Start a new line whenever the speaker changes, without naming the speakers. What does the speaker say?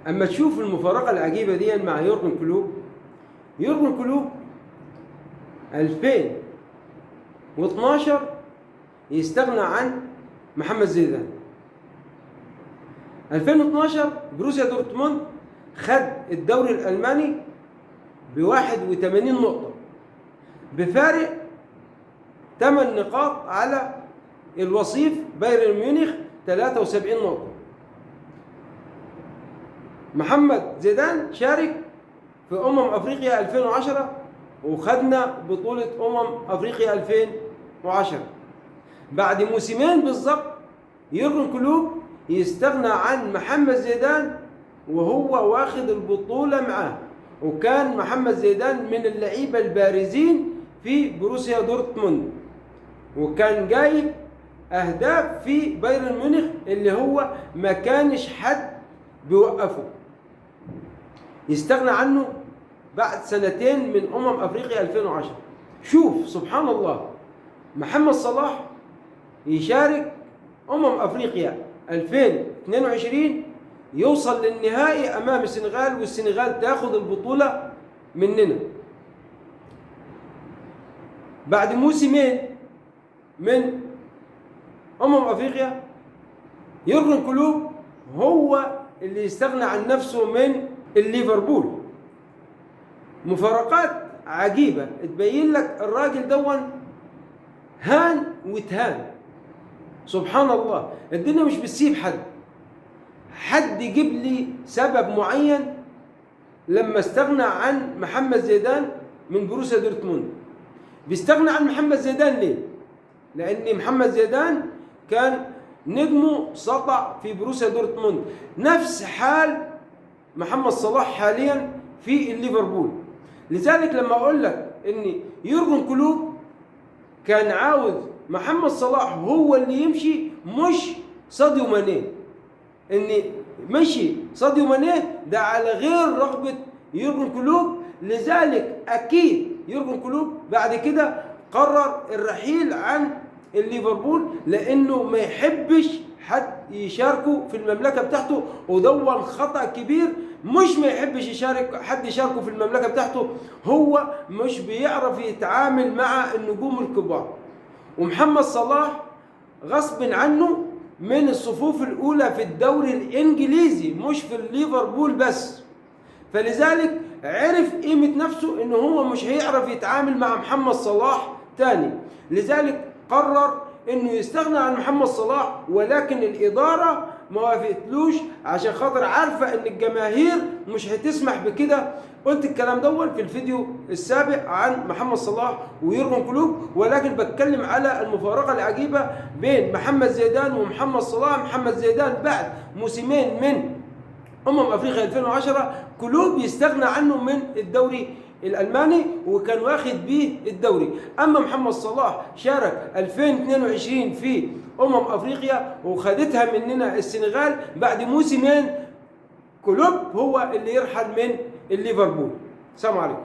اما تشوف المفارقه العجيبه دي مع يورجن كلوب. يورجن كلوب 2012 يستغنى عن محمد زيدان. 2012 بروسيا دورتموند خد الدوري الألماني ب 81 نقطة بفارق 8 نقاط على الوصيف بايرن ميونخ 73 نقطة. محمد زيدان شارك في أفريقيا 2010 وخدنا بطولة أفريقيا 2010. بعد موسمين بالظبط يورجن كلوب يستغنى عن محمد زيدان وهو واخد البطولة معاه، وكان محمد زيدان من اللعيبة البارزين في بروسيا دورتموند، وكان جايب أهداف في بايرن ميونخ اللي هو ما كانش حد بيوقفه. يستغنى عنه بعد سنتين من أفريقيا 2010. شوف سبحان الله، محمد صلاح يشارك أفريقيا 2022 يوصل للنهائي أمام السنغال، والسنغال تاخد البطولة مننا. بعد موسمين من أفريقيا يورجن كلوب هو اللي يستغنى عن نفسه من ليفربول. مفارقات عجيبة تبين لك الراجل دون هان وتهان. سبحان الله، الدنيا مش بتسيب حد يجيب لي سبب معين لما استغنى عن محمد زيدان من بروسيا دورتموند. بيستغنى عن محمد زيدان ليه؟ لأن محمد زيدان كان نجمه سطع في بروسيا دورتموند، نفس حال محمد صلاح حاليا في ليفربول. لذلك لما أقول لك إن يورجن كلوب كان عاوز محمد صلاح هو اللي يمشي مش ساديو ماني، ان مشي ساديو ماني ده على غير رغبة يورجن كلوب. لذلك اكيد يورجن كلوب بعد كده قرر الرحيل عن ليفربول، لانه ما يحبش حد يشاركه في المملكة بتاعته، ودون خطأ كبير. مش ما يحبش حد يشاركه في المملكة بتاعته، هو مش بيعرف يتعامل مع النجوم الكبار. ومحمد صلاح غصب عنه من الصفوف الأولى في الدوري الإنجليزي مش في ليفربول بس، فلذلك عرف قيمة نفسه إنه هو مش هيعرف يتعامل مع محمد صلاح تاني. لذلك قرر إنه يستغنى عن محمد صلاح، ولكن الإدارة ما وافقتلوش عشان خاطر عارفة إن الجماهير مش هتسمح بكده. قلت الكلام دول في الفيديو السابق عن محمد صلاح ويورجن كلوب، ولكن بتكلم على المفارقة العجيبة بين محمد زيدان ومحمد صلاح. محمد زيدان بعد موسمين من أفريقيا 2010 كلوب يستغنى عنه من الدوري الألماني وكان واخد بيه الدوري. أما محمد صلاح شارك 2022 في أفريقيا وخدتها مننا السنغال. بعد موسمين كلوب هو اللي يرحل من ليفربول. السلام عليكم.